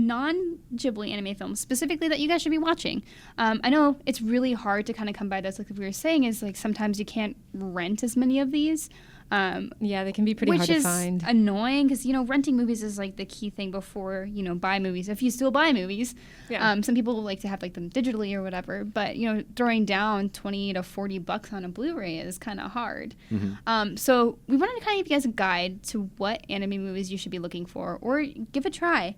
non-Ghibli anime films specifically that you guys should be watching. I know it's really hard to kind of come by those. Like we were saying, is like sometimes you can't rent as many of these. Yeah, they can be pretty hard to find. Which is annoying because, renting movies is like the key thing before, buy movies. If you still buy movies, some people like to have like them digitally or whatever. But, throwing down $20 to $40 on a Blu-ray is kind of hard. Mm-hmm. So we wanted to kind of give you guys a guide to what anime movies you should be looking for or give a try.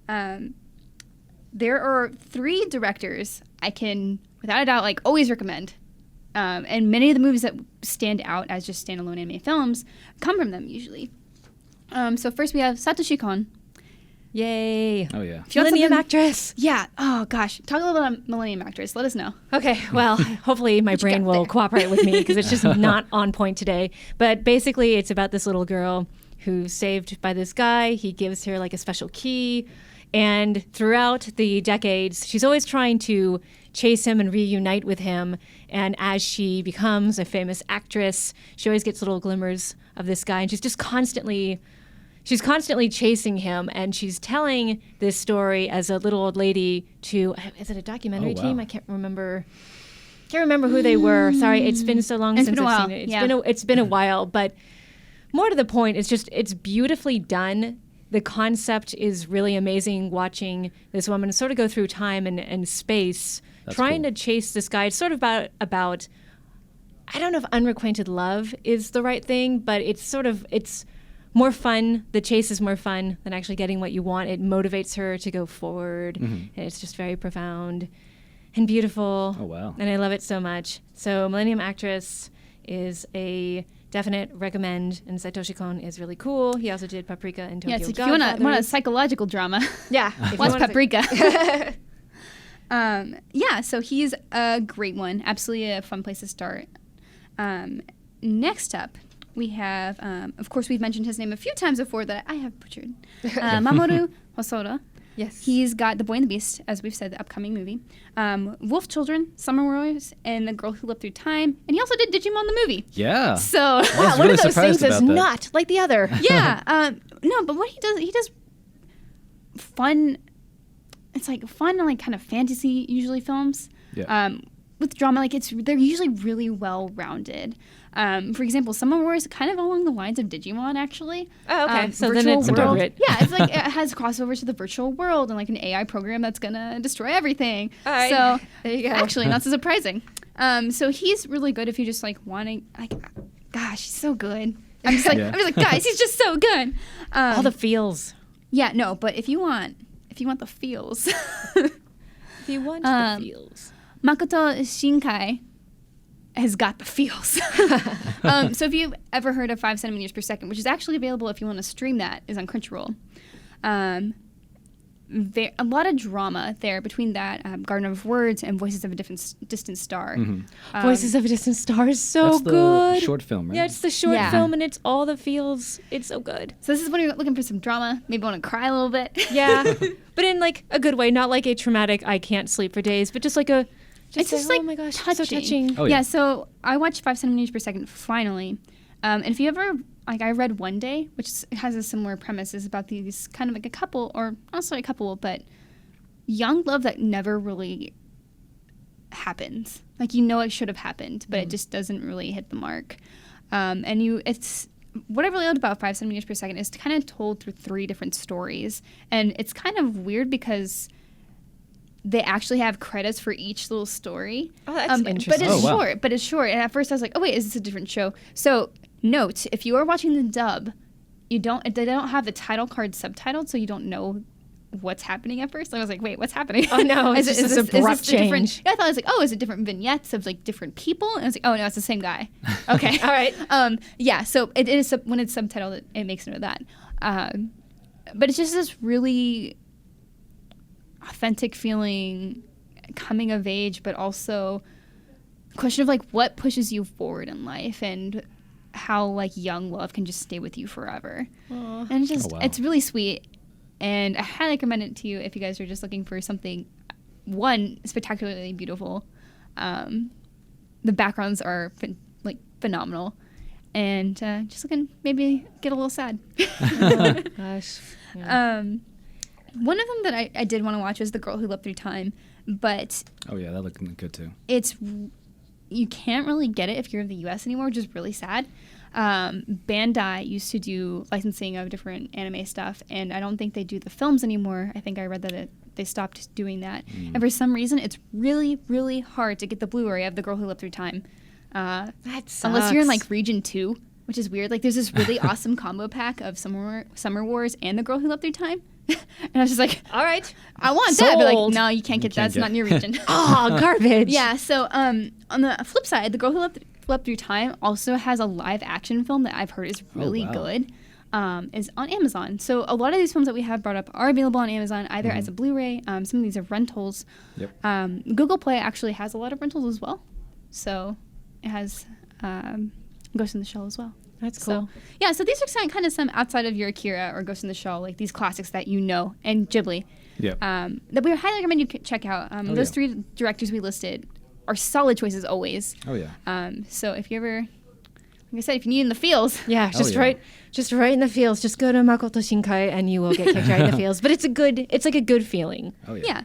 There are 3 directors I can, without a doubt, like always recommend. And many of the movies that stand out as just standalone anime films come from them usually. So first we have Satoshi Kon. Yay. Oh, yeah. Millennium Actress. Yeah. Oh, gosh. Talk a little bit about Millennium Actress. Let us know. Okay. Well, hopefully my brain will cooperate with me because it's just not on point today. But basically it's about this little girl who's saved by this guy. He gives her like a special key. And throughout the decades, she's always trying to chase him and reunite with him. And as she becomes a famous actress, she always gets little glimmers of this guy. And she's just constantly chasing him. And she's telling this story as a little old lady to, is it a documentary team? I can't remember who they were. Sorry, it's been so long since I've seen it. It's been a while. But more to the point, it's beautifully done. The concept is really amazing watching this woman sort of go through time and space, trying to chase this guy. It's sort of about, I don't know if unrequited love is the right thing, but it's more fun. The chase is more fun than actually getting what you want. It motivates her to go forward, and it's just very profound and beautiful. Oh, wow. And I love it so much. So Millennium Actress is a definite recommend, and Satoshi Kon is really cool. He also did Paprika and Tokyo Godfathers. If you want a psychological drama, watch Paprika. So he's a great one. Absolutely a fun place to start. Next up, we have, of course, we've mentioned his name a few times before that I have butchered. Mamoru Hosoda. Yes. He's got The Boy and the Beast, as we've said, the upcoming movie. Wolf Children, Summer Wars, and The Girl Who Lived Through Time. And he also did Digimon the movie. Yeah. So one really of those things is not like the other. Yeah. No, but what he does fun. It's like fun, like kind of fantasy usually films. Yeah. With drama, like they're usually really well rounded. For example, Summer Wars kind of along the lines of Digimon, actually. Oh, okay. So then it's appropriate. Yeah, it's like it has crossovers to the virtual world and like an AI program that's gonna destroy everything. All right. So there you go. Actually, not so surprising. So he's really good if you just like wanting like, gosh, he's so good. I'm just like, guys, he's just so good. All the feels. Yeah, no, but if you want the feels. If you want the feels. Makoto Shinkai has got the feels. So if you've ever heard of 5 centimeters per second, which is actually available if you want to stream that, is on Crunchyroll. A lot of drama there between that, Garden of Words, and Voices of a Distant Star. Mm-hmm. Voices of a Distant Star is so That's good. The short film, right? Yeah, it's the short film, and it's all the feels. It's so good. So this is when you're looking for some drama, maybe want to cry a little bit. Yeah, but in like a good way, not like a traumatic I can't sleep for days, but just like a it's just like, oh my gosh, touching. so touching. Oh, yeah. So I watched 5 centimeters per second finally. And if you ever, like I read One Day, which has a similar premise, is about these kind of like a couple, or not necessarily a couple, but young love that never really happens. Like it should have happened, but it just doesn't really hit the mark. It's what I really loved about 5 centimeters per second is kind of told through 3 different stories, and it's kind of weird because they actually have credits for each little story. Oh, that's interesting. But it's short. But it's short. And at first I was like, oh wait, is this a different show? So note, if you are watching the dub, they don't have the title card subtitled, so you don't know what's happening at first. I was like, wait, what's happening? Oh no, it's just this abrupt change. I thought I was like, oh, is it different vignettes of like different people? And I was like, oh no, it's the same guy. Okay. All right. Yeah, so it is when it's subtitled, it makes note of that. But it's just this really authentic feeling, coming of age, but also a question of like what pushes you forward in life and how like young love can just stay with you forever. Aww. And it's just it's really sweet, and I highly recommend it to you if you guys are just looking for something spectacularly beautiful. The backgrounds are phenomenal, and just looking maybe get a little sad. Oh, gosh. Yeah. One of them that I did want to watch was The Girl Who Leapt Through Time, but Oh yeah, that looked good too. You can't really get it if you're in the U.S. anymore, which is really sad. Bandai used to do licensing of different anime stuff, and I don't think they do the films anymore. I think I read that they stopped doing that. And for some reason, it's really, really hard to get the Blu-ray of The Girl Who Leapt Through Time. That sucks. Unless you're in like Region 2, which is weird. Like there's this really awesome combo pack of Summer Wars and The Girl Who Leapt Through Time. And I was just like, all right, I want that. But like, Sold. no, you can't get that. It's not in your region. Oh, garbage. Yeah, so on the flip side, The Girl Who Leapt Through Time also has a live action film that I've heard is really good. Is on Amazon. So a lot of these films that we have brought up are available on Amazon, either as a Blu-ray. Some of these are rentals. Yep. Google Play actually has a lot of rentals as well. So it has Ghost in the Shell as well. That's cool. So, yeah, so these are kind of some outside of your Akira or Ghost in the Shell, like these classics that you know, and Ghibli. Yep. That we highly recommend you check out. Those three directors we listed are solid choices always. Oh yeah. So if you ever, like I said, if you need in the feels. Yeah, just right in the feels. Just go to Makoto Shinkai and you will get kicked right in the feels. But it's like a good feeling. Oh yeah. Yeah.